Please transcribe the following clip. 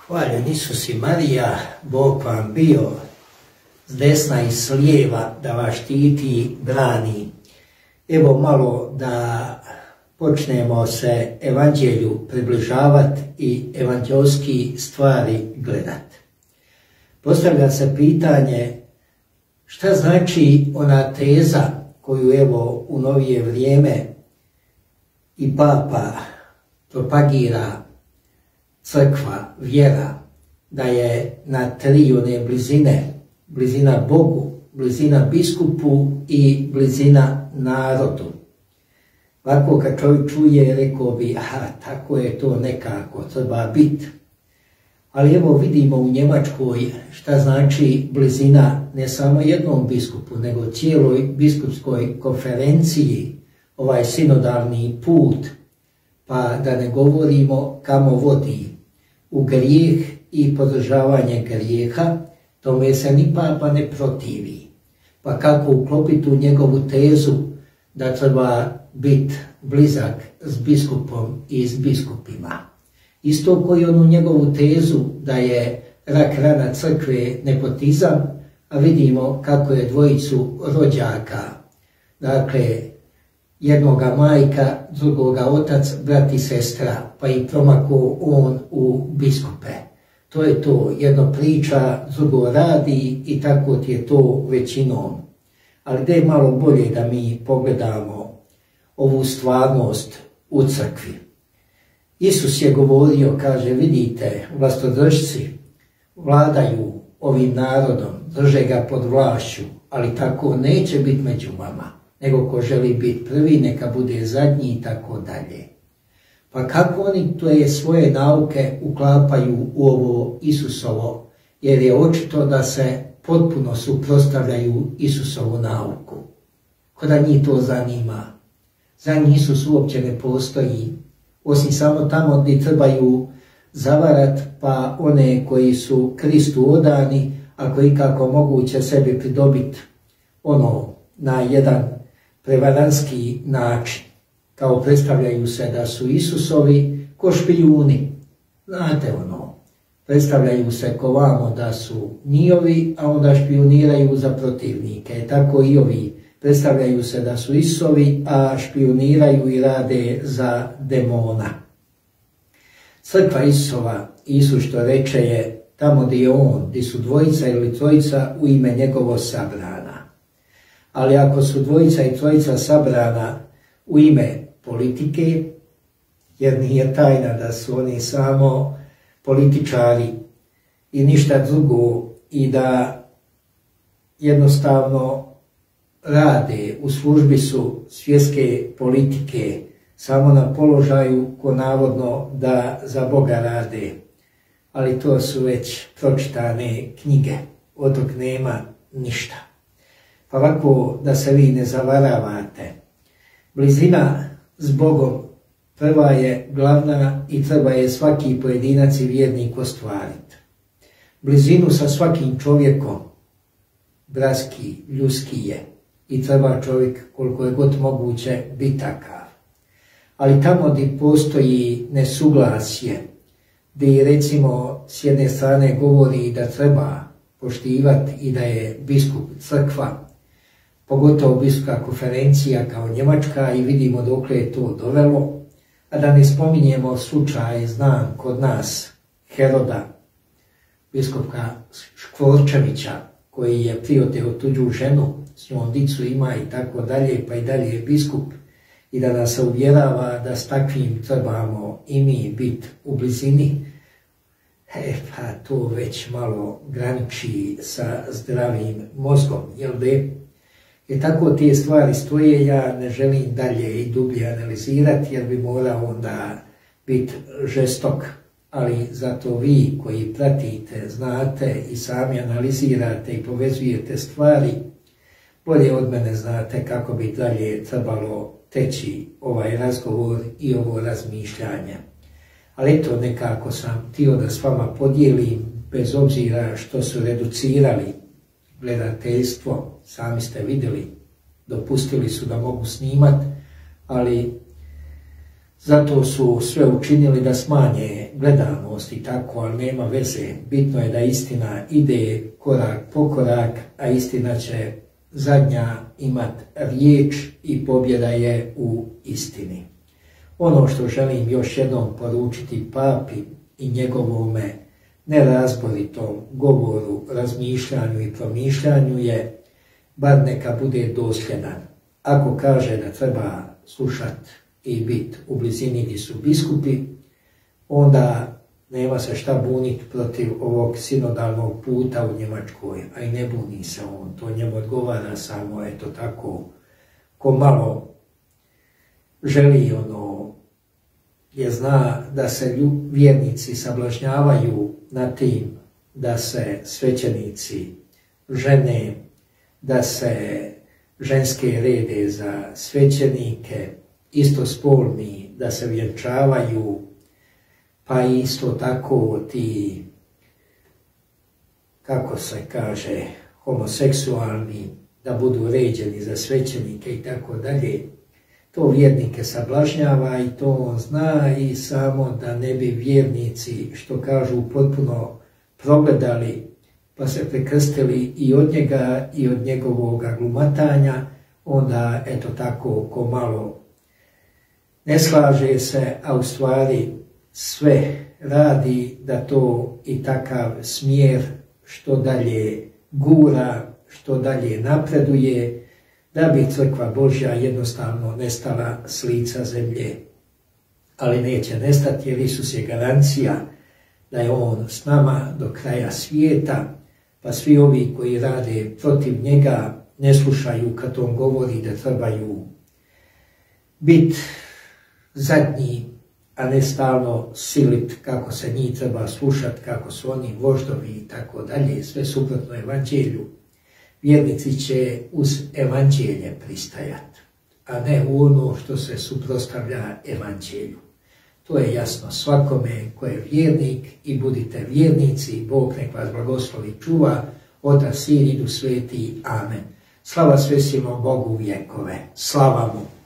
Hvaljen Isus i Marija, Bog vam bio s desna i s lijeva da vas štiti, brani. Evo malo da počnemo se evanđelju približavati i evanđelski stvari gledati. Postavlja se pitanje šta znači ona teza koju evo u novije vrijeme i papa propagira, crkva, vjera, da je na tri one blizine, blizina Bogu, blizina biskupu i blizina narodu. Ovako kad čovjek čuje, rekao bi, aha, tako je to nekako, treba biti. Ali evo vidimo u Njemačkoj šta znači blizina ne samo jednom biskupu, nego cijeloj biskupskoj konferenciji, ovaj sinodalni put, pa da ne govorimo kamo vodi, u grijeh i podržavanje grijeha, tome se ni papa ne protivi. Pa kako uklopiti u njegovu tezu da treba biti blizak s biskupom i s biskupima. Isto koji onu njegovu tezu da je rak rana crkve nepotizam, a vidimo kako je dvojicu rođaka, dakle jednoga majka, drugoga otac, brat i sestra, pa i promako on u biskupe. To je to, jedno priča, drugo radi i tako ti je to većinom. Ali gdje je malo bolje da mi pogledamo ovu stvarnost u crkvi. Isus je govorio, kaže, vidite, vlastodržci vladaju ovim narodom, drže ga pod vlašću, ali tako neće biti među vama, nego ko želi biti prvi, neka bude zadnji i tako dalje. Pa kako oni te svoje nauke uklapaju u ovo Isusovo, jer je očito da se potpuno suprotstavljaju Isusovu nauku. Ko da njih to zanima? Za njih Isus uopće ne postoji, osim samo tamo gdje trebaju zavarat, pa one koji su Kristu odani, ako ikako moguće sebi pridobiti ono na jedan prevaranski način, kao predstavljaju se da su Isusovi ko špijuni. Znate ono, predstavljaju se ko vamo da su njihovi, a onda špijuniraju za protivnike. Tako i ovi predstavljaju se da su Isusovi, a špijuniraju i rade za demona. Crkva Isusova, Isus što reče je tamo gdje je on, gdje su dvojica ili trojica u ime njegovo sabrana. Ali ako su dvojica i trojica sabrana u ime politike, jer nije tajna da su oni samo političari i ništa drugo i da jednostavno rade, u službi su svjetske politike, samo na položaju ko navodno da za Boga rade. Ali to su već pročitane knjige, od tog nema ništa. Pa ovako da se vi ne zavaravate. Blizina s Bogom prva je glavna i treba je svaki pojedinac i vjernik ostvariti. Blizinu sa svakim čovjekom, bratski, ljudski je i treba čovjek koliko je god moguće biti takav. Ali tamo gdje postoji nesuglasje, gdje recimo s jedne strane govori da treba poštivati i da je biskup crkva, pogotovo biskupska konferencija kao Njemačka i vidimo dokle je to dovelo, a da ne spominjemo slučaj, znam kod nas, Heroda, biskupa Škvorčevića, koji je prioteo tuđu ženu, s njom dicu ima i tako dalje, pa i dalje je biskup, i da nas se uvjerava da s takvim trebamo i mi biti u blizini, pa to već malo graniči sa zdravim mozgom, jel de? I tako te stvari stoje, ja ne želim dalje i dublje analizirati jer bi morao onda biti žestok, ali zato vi koji pratite, znate i sami analizirate i povezujete stvari, bolje od mene znate kako bi dalje trebalo teći ovaj razgovor i ovo razmišljanje. Ali eto, nekako sam htio da s vama podijelim, bez obzira što su reducirali gledateljstvo, sami ste vidjeli, dopustili su da mogu snimat, ali Zato su sve učinili da smanje gledanost i tako, ali nema veze. Bitno je da istina ide korak po korak, a istina će zadnja imat riječ i pobjeda je u istini. Ono što želim još jednom poručiti papi i njegovome nerazboritom govoru, razmišljanju i promišljanju je, bar neka bude dosljedan. Ako kaže da treba slušati i biti u blizini gdje su biskupi, onda nema se šta buniti protiv ovog sinodalnog puta u Njemačkoj, a i ne buni se on, to njemu odgovara samo, eto tako, ko malo želi jer zna da se vjernici sablažnjavaju na tim da se svećenici žene, da se ženske rede za svećenike, istospolni da se vjenčavaju, pa isto tako ti, kako se kaže, homoseksualni da budu ređeni za svećenike i tako dalje. To vjernike sablažnjava i to on zna, i samo da ne bi vjernici, što kažu, potpuno progledali pa se prekrstili i od njega i od njegovog glumatanja, onda eto tako ko malo ne slaže se, a u stvari sve radi da to i takav smjer što dalje gura, što dalje napreduje, da bi crkva Božja jednostavno nestala s lica zemlje. Ali neće nestati, jer Isus je garancija da je on s nama do kraja svijeta, pa svi ovi koji rade protiv njega ne slušaju kad on govori da trebaju biti zadnji, a ne stalno silit kako se njih treba slušati, kako su oni voždovi i tako dalje, sve suprotno evanđelju. Vjernici će uz evanđelje pristajati, a ne u ono što se suprotstavlja evanđelju. To je jasno svakome ko je vjernik, i budite vjernici. Bog nek vas blagoslovi, čuva, Otac, Sin i Duh Sveti. Amen. Slava svesilnom Bogu vjekove. Slava mu.